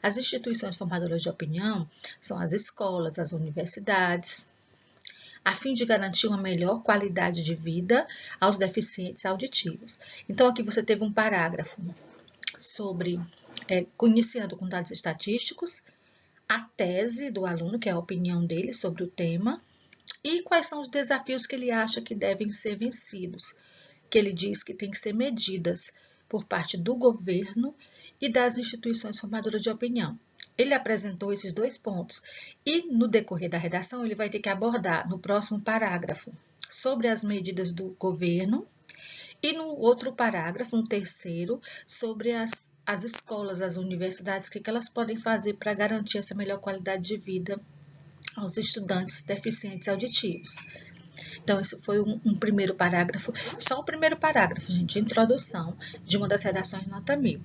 As instituições formadoras de opinião são as escolas, as universidades, a fim de garantir uma melhor qualidade de vida aos deficientes auditivos. Então, aqui você teve um parágrafo sobre, iniciando com dados estatísticos, a tese do aluno, que é a opinião dele sobre o tema, e quais são os desafios que ele acha que devem ser vencidos, que ele diz que tem que ser medidas por parte do governo e das instituições formadoras de opinião. Ele apresentou esses 2 pontos e, no decorrer da redação, ele vai ter que abordar no próximo parágrafo sobre as medidas do governo e no outro parágrafo, no terceiro, sobre as escolas, as universidades, o que elas podem fazer para garantir essa melhor qualidade de vida aos estudantes deficientes auditivos. Então, esse foi um primeiro parágrafo, só o primeiro parágrafo, gente, de introdução de uma das redações nota 1000.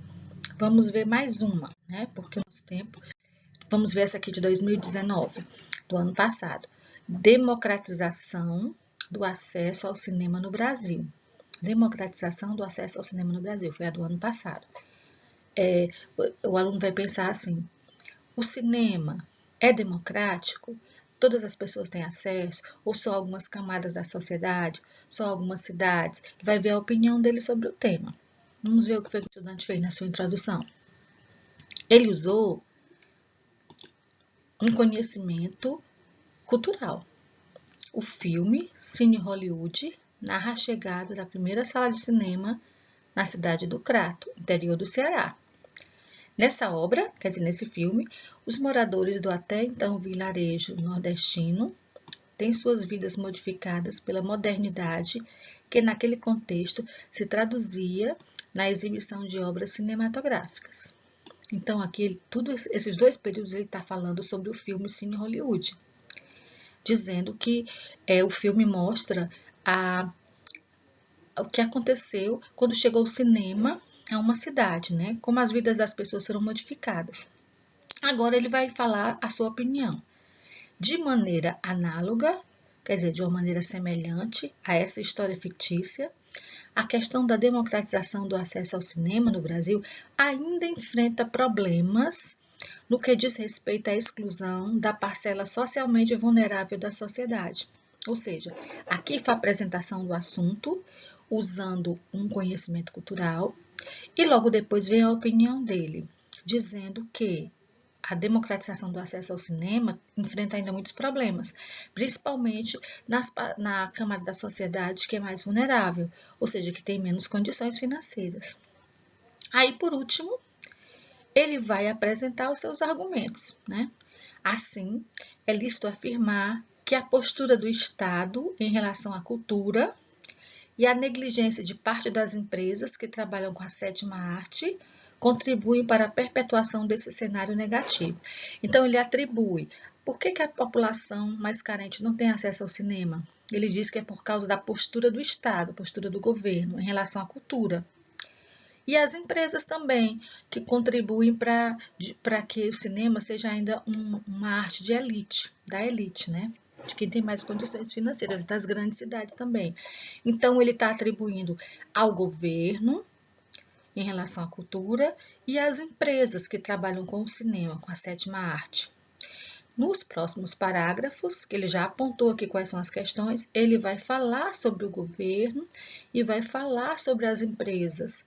Vamos ver mais uma, né? Porque o nosso tempo. Vamos ver essa aqui de 2019, do ano passado. Democratização do acesso ao cinema no Brasil. Democratização do acesso ao cinema no Brasil, foi a do ano passado. O aluno vai pensar assim: o cinema é democrático? Todas as pessoas têm acesso? Ou só algumas camadas da sociedade? Só algumas cidades? Vai ver a opinião dele sobre o tema. Vamos ver o que o estudante fez na sua introdução. Ele usou um conhecimento cultural. O filme Cine Hollywood narra a chegada da primeira sala de cinema na cidade do Crato, interior do Ceará. Nessa obra, quer dizer, nesse filme, os moradores do até então vilarejo nordestino têm suas vidas modificadas pela modernidade que naquele contexto se traduzia na exibição de obras cinematográficas. Então, aqui, esses 2 períodos, ele está falando sobre o filme Cine Hollywood, dizendo que o filme mostra o que aconteceu quando chegou o cinema a uma cidade, né? Como as vidas das pessoas foram modificadas. Agora, ele vai falar a sua opinião. De maneira análoga, quer dizer, de uma maneira semelhante a essa história fictícia, a questão da democratização do acesso ao cinema no Brasil ainda enfrenta problemas no que diz respeito à exclusão da parcela socialmente vulnerável da sociedade. Ou seja, aqui foi a apresentação do assunto, usando um conhecimento cultural, e logo depois vem a opinião dele, dizendo que a democratização do acesso ao cinema enfrenta ainda muitos problemas, principalmente na camada da sociedade que é mais vulnerável, ou seja, que tem menos condições financeiras. Aí, por último, ele vai apresentar os seus argumentos, né? Assim, é lícito afirmar que a postura do Estado em relação à cultura e a negligência de parte das empresas que trabalham com a 7ª arte contribuem para a perpetuação desse cenário negativo. Então, ele atribui. Por que a população mais carente não tem acesso ao cinema? Ele diz que é por causa da postura do Estado, postura do governo em relação à cultura. E as empresas também, que contribuem para que o cinema seja ainda uma arte de elite, da elite, né? De quem tem mais condições financeiras, das grandes cidades também. Então, ele está atribuindo ao governo, em relação à cultura, e às empresas que trabalham com o cinema, com a 7ª arte. Nos próximos parágrafos, que ele já apontou aqui quais são as questões, ele vai falar sobre o governo e vai falar sobre as empresas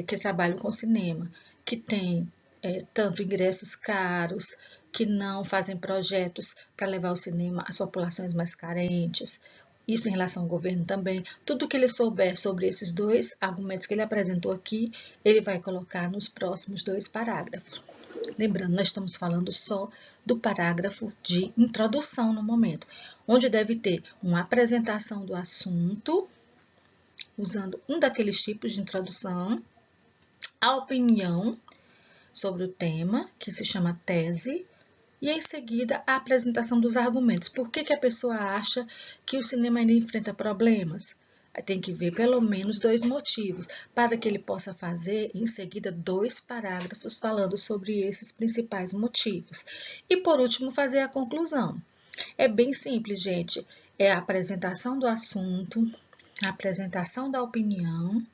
que trabalham com cinema, que têm tanto ingressos caros, que não fazem projetos para levar o cinema às populações mais carentes, isso em relação ao governo também. Tudo que ele souber sobre esses 2 argumentos que ele apresentou aqui, ele vai colocar nos próximos 2 parágrafos. Lembrando, nós estamos falando só do parágrafo de introdução no momento, onde deve ter uma apresentação do assunto, usando um daqueles tipos de introdução, a opinião sobre o tema, que se chama tese, e em seguida a apresentação dos argumentos. Por que a pessoa acha que o cinema ainda enfrenta problemas? Tem que ver pelo menos 2 motivos, para que ele possa fazer em seguida 2 parágrafos falando sobre esses principais motivos. E por último, fazer a conclusão. É bem simples, gente. É a apresentação do assunto, a apresentação da opinião,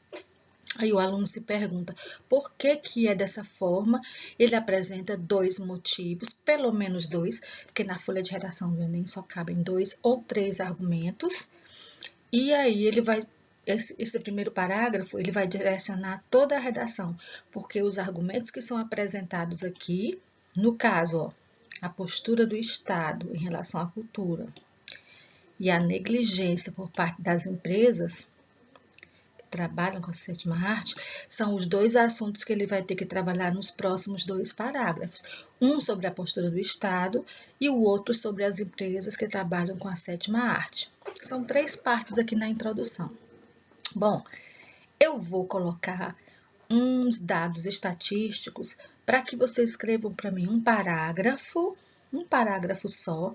Aí o aluno se pergunta por que que é dessa forma, ele apresenta 2 motivos, pelo menos 2, porque na folha de redação do Enem só cabem 2 ou 3 argumentos, e aí ele vai, esse primeiro parágrafo, ele vai direcionar toda a redação, porque os argumentos que são apresentados aqui, no caso, ó, a postura do Estado em relação à cultura e a negligência por parte das empresas, trabalham com a sétima arte, são os 2 assuntos que ele vai ter que trabalhar nos próximos 2 parágrafos. Um sobre a postura do Estado e o outro sobre as empresas que trabalham com a sétima arte. São 3 partes aqui na introdução. Bom, eu vou colocar uns dados estatísticos para que vocês escrevam para mim um parágrafo só,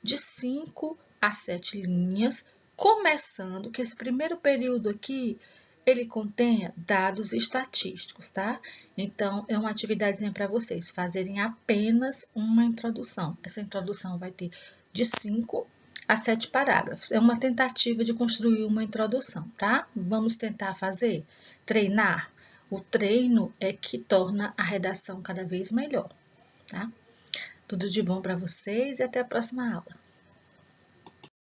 de 5 a 7 linhas, começando que esse primeiro período aqui ele contenha dados estatísticos, tá? Então, é uma atividadezinha para vocês fazerem apenas uma introdução. Essa introdução vai ter de 5 a 7 parágrafos. É uma tentativa de construir uma introdução, tá? Vamos tentar fazer, treinar. O treino é que torna a redação cada vez melhor, tá? Tudo de bom para vocês e até a próxima aula.